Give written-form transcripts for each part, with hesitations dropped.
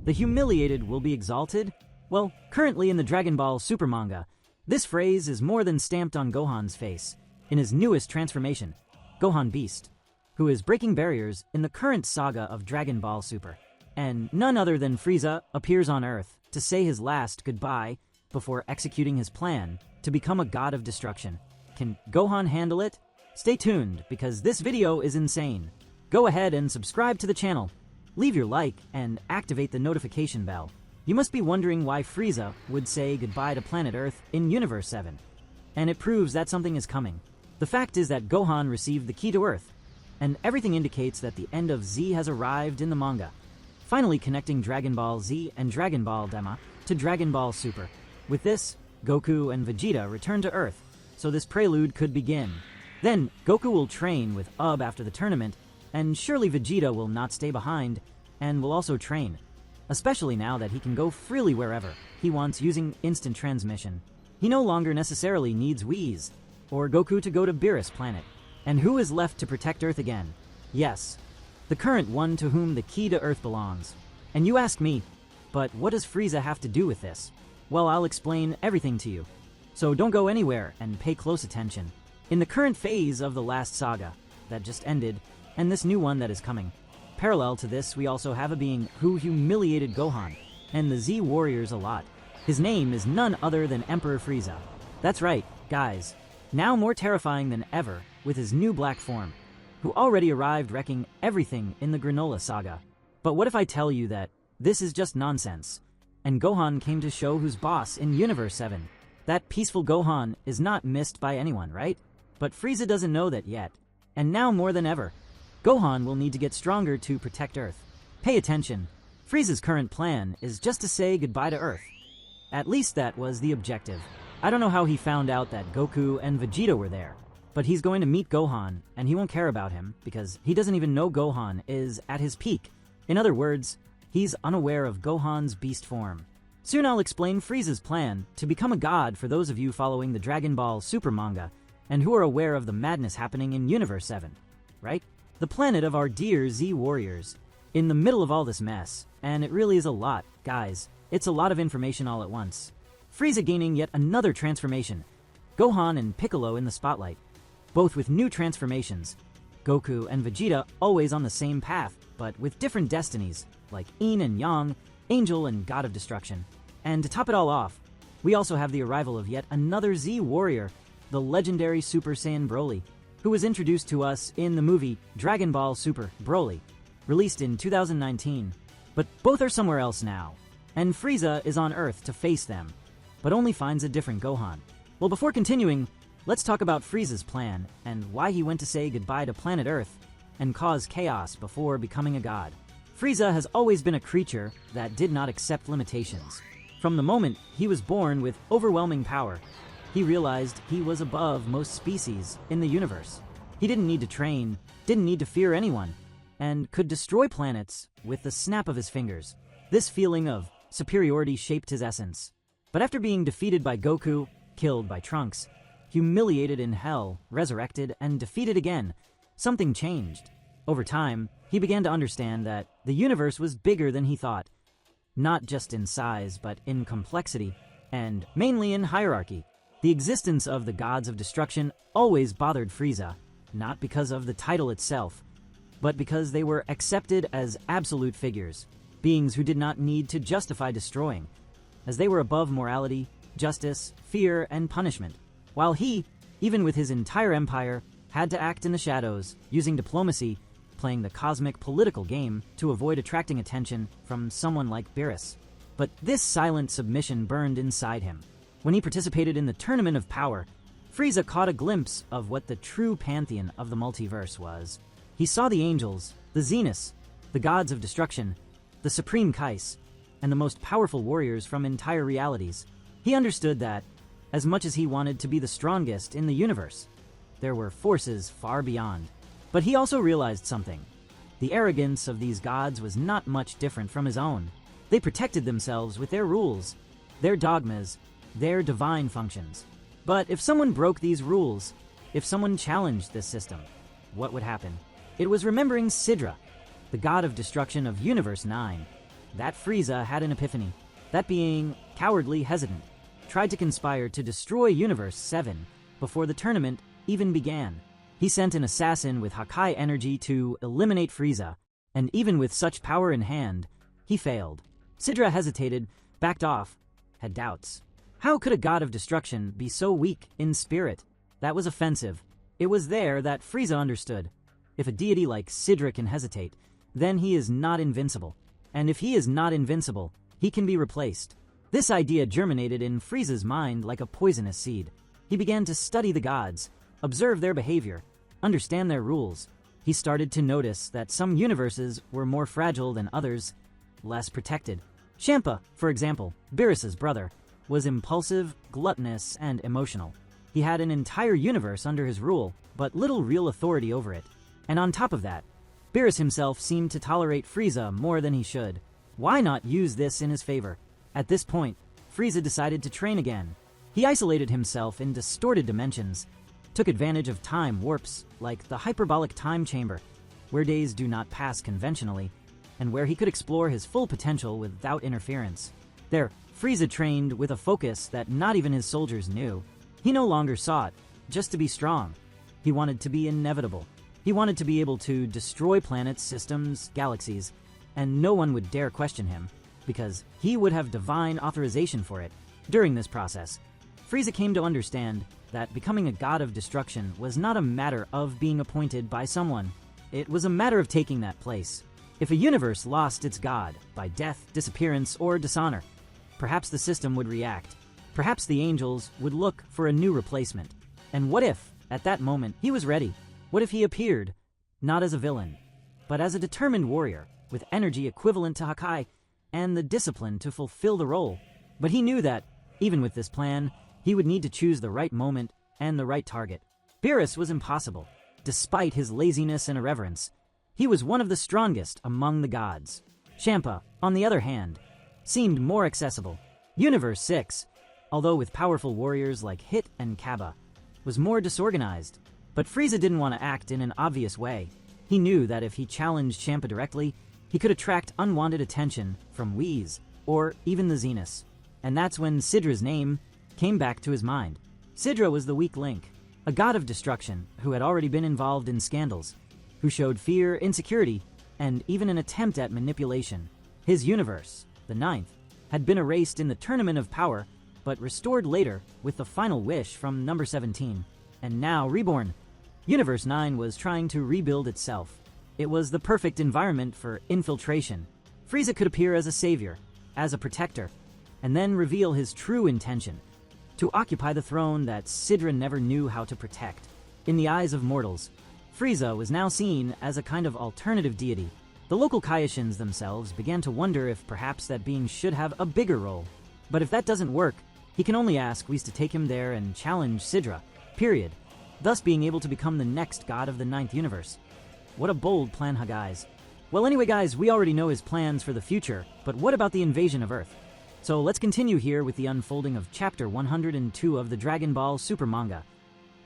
The humiliated will be exalted? Well, currently in the Dragon Ball Super manga, this phrase is more than stamped on Gohan's face in his newest transformation, Gohan Beast, who is breaking barriers in the current saga of Dragon Ball Super. And none other than Frieza appears on Earth to say his last goodbye before executing his plan to become a god of destruction. Can Gohan handle it? Stay tuned, because this video is insane. Go ahead and subscribe to the channel, leave your like, and activate the notification bell. You must be wondering why Frieza would say goodbye to planet Earth in Universe 7. And it proves that something is coming. The fact is that Gohan received the key to Earth, and everything indicates that the end of Z has arrived in the manga, finally connecting Dragon Ball Z and Dragon Ball Dema to Dragon Ball Super. With this, Goku and Vegeta return to Earth, so this prelude could begin. Then, Goku will train with Ub after the tournament, and surely Vegeta will not stay behind, and will also train, especially now that he can go freely wherever he wants using instant transmission. He no longer necessarily needs Whis or Goku to go to Beerus planet. And who is left to protect Earth again? Yes, the current one to whom the key to Earth belongs. And you ask me, but what does Frieza have to do with this? Well, I'll explain everything to you. So don't go anywhere and pay close attention. In the current phase of the last saga that just ended, and this new one that is coming, parallel to this, we also have a being who humiliated Gohan and the Z warriors a lot. His name is none other than Emperor Frieza. That's right, guys. Now more terrifying than ever with his new black form, who already arrived wrecking everything in the Granola saga. But what if I tell you that this is just nonsense, and Gohan came to show who's boss in Universe 7? That peaceful Gohan is not missed by anyone, right? But Frieza doesn't know that yet, and now more than ever, Gohan will need to get stronger to protect Earth. Pay attention, Frieza's current plan is just to say goodbye to Earth. At least that was the objective. I don't know how he found out that Goku and Vegeta were there, but he's going to meet Gohan, and he won't care about him because he doesn't even know Gohan is at his peak. In other words, he's unaware of Gohan's beast form. Soon I'll explain Frieza's plan to become a god for those of you following the Dragon Ball Super manga and who are aware of the madness happening in Universe 7, right? The planet of our dear Z warriors, in the middle of all this mess, and it really is a lot, guys. It's a lot of information all at once. Frieza gaining yet another transformation, Gohan and Piccolo in the spotlight, both with new transformations. Goku and Vegeta always on the same path, but with different destinies, like Yin and Yang, Angel and God of Destruction. And to top it all off, we also have the arrival of yet another Z warrior, the legendary Super Saiyan Broly, who was introduced to us in the movie Dragon Ball Super Broly, released in 2019. But both are somewhere else now, and Frieza is on Earth to face them, but only finds a different Gohan. Well, before continuing, let's talk about Frieza's plan and why he went to say goodbye to planet Earth and cause chaos before becoming a god. Frieza has always been a creature that did not accept limitations. From the moment he was born with overwhelming power, he realized he was above most species in the universe. He didn't need to train, didn't need to fear anyone, and could destroy planets with the snap of his fingers. This feeling of superiority shaped his essence. But after being defeated by Goku, killed by Trunks, humiliated in hell, resurrected, and defeated again, something changed. Over time, he began to understand that the universe was bigger than he thought. Not just in size, but in complexity, and mainly in hierarchy. The existence of the gods of destruction always bothered Frieza, not because of the title itself, but because they were accepted as absolute figures, beings who did not need to justify destroying, as they were above morality, justice, fear, and punishment, while he, even with his entire empire, had to act in the shadows, using diplomacy, playing the cosmic political game to avoid attracting attention from someone like Beerus. But this silent submission burned inside him. When he participated in the Tournament of Power, Frieza caught a glimpse of what the true pantheon of the multiverse was. He saw the angels, the Zeniths, the gods of destruction, the supreme Kais, and the most powerful warriors from entire realities. He understood that, as much as he wanted to be the strongest in the universe, there were forces far beyond. But he also realized something. The arrogance of these gods was not much different from his own. They protected themselves with their rules, their dogmas, their divine functions. But if someone broke these rules, if someone challenged this system, what would happen? It was remembering Sidra, the god of destruction of Universe 9. that Frieza had an epiphany. That being cowardly hesitant, tried to conspire to destroy Universe 7 before the tournament even began. He sent an assassin with Hakai energy to eliminate Frieza, and even with such power in hand, he failed. Sidra hesitated, backed off, had doubts. How could a god of destruction be so weak in spirit? That was offensive. It was there that Frieza understood. If a deity like Sidra can hesitate, then he is not invincible. And if he is not invincible, he can be replaced. This idea germinated in Frieza's mind like a poisonous seed. He began to study the gods, observe their behavior, understand their rules. He started to notice that some universes were more fragile than others, less protected. Champa, for example, Beerus's brother, was impulsive, gluttonous, and emotional. He had an entire universe under his rule, but little real authority over it. And on top of that, Beerus himself seemed to tolerate Frieza more than he should. Why not use this in his favor? At this point, Frieza decided to train again. He isolated himself in distorted dimensions, took advantage of time warps like the hyperbolic time chamber, where days do not pass conventionally, and where he could explore his full potential without interference. There, Frieza trained with a focus that not even his soldiers knew. He no longer sought just to be strong. He wanted to be inevitable. He wanted to be able to destroy planets, systems, galaxies, and no one would dare question him, because he would have divine authorization for it. During this process, Frieza came to understand that becoming a god of destruction was not a matter of being appointed by someone. It was a matter of taking that place. If a universe lost its god by death, disappearance, or dishonor, perhaps the system would react. Perhaps the angels would look for a new replacement. And what if, at that moment, he was ready? What if he appeared, not as a villain, but as a determined warrior, with energy equivalent to Hakai, and the discipline to fulfill the role? But he knew that, even with this plan, he would need to choose the right moment and the right target. Beerus was impossible. Despite his laziness and irreverence, he was one of the strongest among the gods. Champa, on the other hand, seemed more accessible. Universe 6, although with powerful warriors like Hit and Kaba, was more disorganized. But Frieza didn't want to act in an obvious way. He knew that if he challenged Champa directly, he could attract unwanted attention from Whis, or even the Zeniths. And that's when Sidra's name came back to his mind. Sidra was the weak link, a god of destruction who had already been involved in scandals, who showed fear, insecurity, and even an attempt at manipulation. His universe, the 9th, had been erased in the Tournament of Power, but restored later with the final wish from number 17, and now reborn. Universe 9 was trying to rebuild itself. It was the perfect environment for infiltration. Frieza could appear as a savior, as a protector, and then reveal his true intention: to occupy the throne that Sidra never knew how to protect. In the eyes of mortals, Frieza was now seen as a kind of alternative deity. The local Kaioshians themselves began to wonder if perhaps that being should have a bigger role. But if that doesn't work, he can only ask Whis to take him there and challenge Sidra, period, thus being able to become the next god of the 9th universe. What a bold plan, guys. Well, anyway guys, we already know his plans for the future, but what about the invasion of Earth? So let's continue here with the unfolding of Chapter 102 of the Dragon Ball Super manga,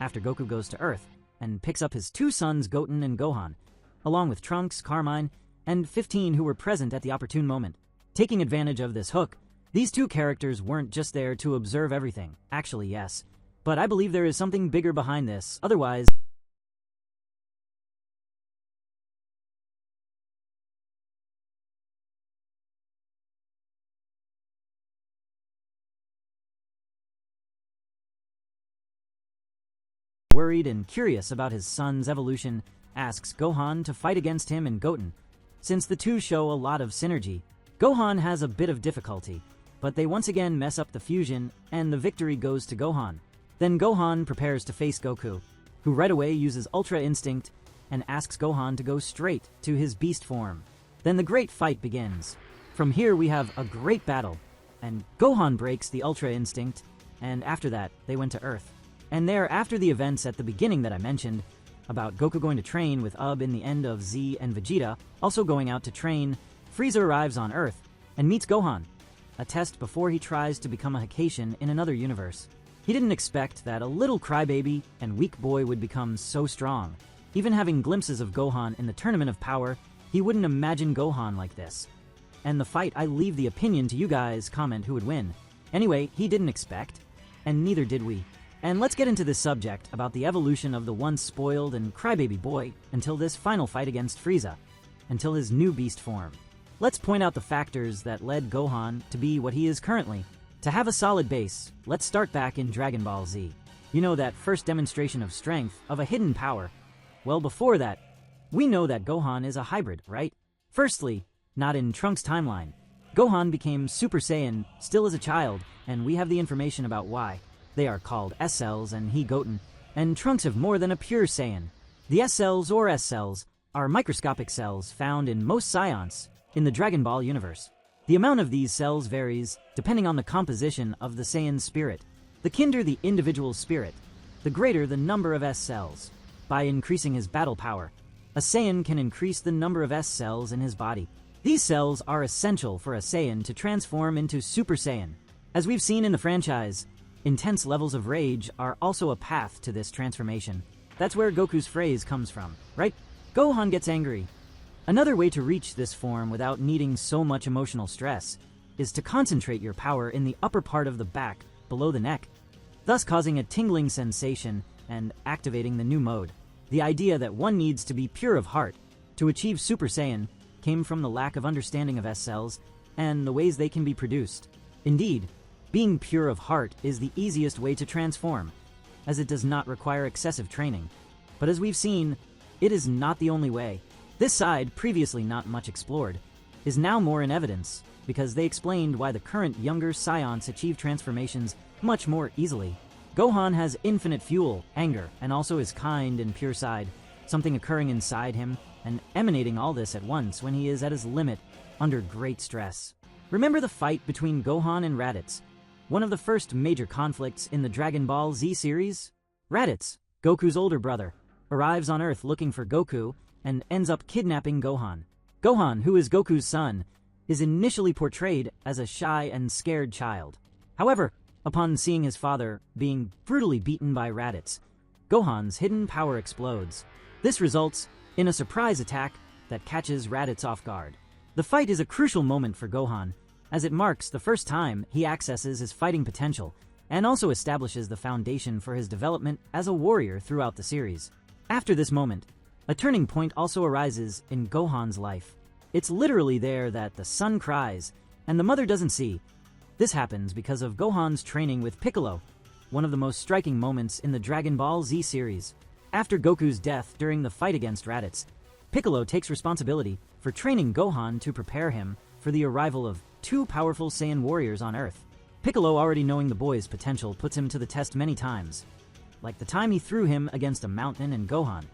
after Goku goes to Earth and picks up his 2 sons Goten and Gohan, along with Trunks, Carmine, and 15 who were present at the opportune moment. Taking advantage of this hook, these 2 characters weren't just there to observe everything. Actually, yes, but I believe there is something bigger behind this, otherwise worried and curious about his son's evolution, asks Gohan to fight against him and Goten. Since the 2 show a lot of synergy, Gohan has a bit of difficulty, but they once again mess up the fusion, and the victory goes to Gohan. Then Gohan prepares to face Goku, who right away uses Ultra Instinct and asks Gohan to go straight to his beast form. Then the great fight begins. From here we have a great battle, and Gohan breaks the Ultra Instinct, and after that they went to Earth. And there, after the events at the beginning that I mentioned, about Goku going to train with Ub in the end of Z and Vegeta, also going out to train, Frieza arrives on Earth and meets Gohan, a test before he tries to become a Hakaishin in another universe. He didn't expect that a little crybaby and weak boy would become so strong. Even having glimpses of Gohan in the Tournament of Power, he wouldn't imagine Gohan like this. and the fight, I leave the opinion to you guys. Comment who would win. Anyway, he didn't expect, and neither did we. And let's get into this subject about the evolution of the once spoiled and crybaby boy until this final fight against Frieza, until his new beast form. Let's point out the factors that led Gohan to be what he is currently. To have a solid base, let's start back in Dragon Ball Z. You know, that first demonstration of strength, of a hidden power. Well, before that, we know that Gohan is a hybrid, right? Firstly, not in Trunks' timeline. Gohan became Super Saiyan still as a child, and we have the information about why. They are called S cells and he Goten, and Trunks have more than a pure Saiyan. The S cells or S cells are microscopic cells found in most Scions in the Dragon Ball universe. The amount of these cells varies depending on the composition of the Saiyan spirit. The kinder the individual spirit, the greater the number of S cells. By increasing his battle power, a Saiyan can increase the number of S cells in his body. These cells are essential for a Saiyan to transform into Super Saiyan. As we've seen in the franchise, intense levels of rage are also a path to this transformation. That's where Goku's phrase comes from, right? Gohan gets angry. Another way to reach this form without needing so much emotional stress is to concentrate your power in the upper part of the back, below the neck, thus causing a tingling sensation and activating the new mode. The idea that one needs to be pure of heart to achieve Super Saiyan came from the lack of understanding of S cells and the ways they can be produced. Indeed, being pure of heart is the easiest way to transform, as it does not require excessive training. But as we've seen, it is not the only way. This side, previously not much explored, is now more in evidence, because they explained why the current younger Scions achieve transformations much more easily. Gohan has infinite fuel, anger, and also his kind and pure side, something occurring inside him and emanating all this at once when he is at his limit, under great stress. Remember the fight between Gohan and Raditz, one of the first major conflicts in the Dragon Ball Z series? Raditz, Goku's older brother, arrives on Earth looking for Goku and ends up kidnapping Gohan. Gohan, who is Goku's son, is initially portrayed as a shy and scared child. However, upon seeing his father being brutally beaten by Raditz, Gohan's hidden power explodes. This results in a surprise attack that catches Raditz off guard. The fight is a crucial moment for Gohan, as it marks the first time he accesses his fighting potential and also establishes the foundation for his development as a warrior throughout the series. After this moment, a turning point also arises in Gohan's life. It's literally there that the son cries and the mother doesn't see. This happens because of Gohan's training with Piccolo, one of the most striking moments in the Dragon Ball Z series. After Goku's death during the fight against Raditz, Piccolo takes responsibility for training Gohan to prepare him for the arrival of two powerful Saiyan warriors on Earth. Piccolo, already knowing the boy's potential, puts him to the test many times, like the time he threw him against a mountain and Gohan,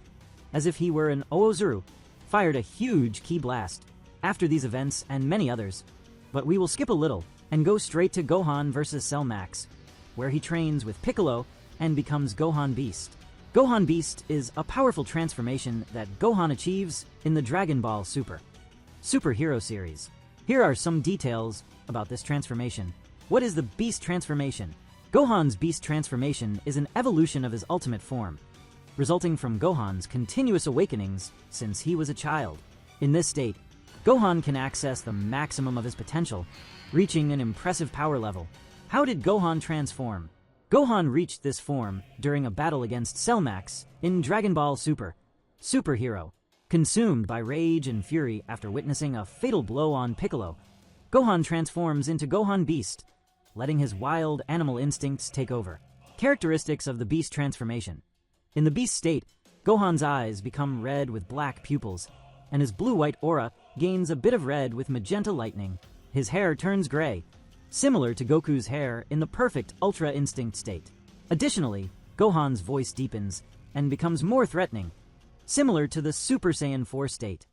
as if he were an Oozuru, fired a huge ki blast. After these events and many others, but we will skip a little and go straight to Gohan vs. Cell Max, where he trains with Piccolo and becomes Gohan Beast. Gohan Beast is a powerful transformation that Gohan achieves in the Dragon Ball Superhero series. Here are some details about this transformation. What is the Beast transformation? Gohan's Beast transformation is an evolution of his ultimate form, resulting from Gohan's continuous awakenings since he was a child. In this state, Gohan can access the maximum of his potential, reaching an impressive power level. How did Gohan transform? Gohan reached this form during a battle against Cell Max in Dragon Ball Superhero. Consumed by rage and fury after witnessing a fatal blow on Piccolo, Gohan transforms into Gohan Beast, letting his wild animal instincts take over. Characteristics of the Beast transformation. In the Beast state, Gohan's eyes become red with black pupils, and his blue-white aura gains a bit of red with magenta lightning. His hair turns gray, similar to Goku's hair in the perfect Ultra Instinct state. Additionally, Gohan's voice deepens and becomes more threatening, similar to the Super Saiyan 4 state.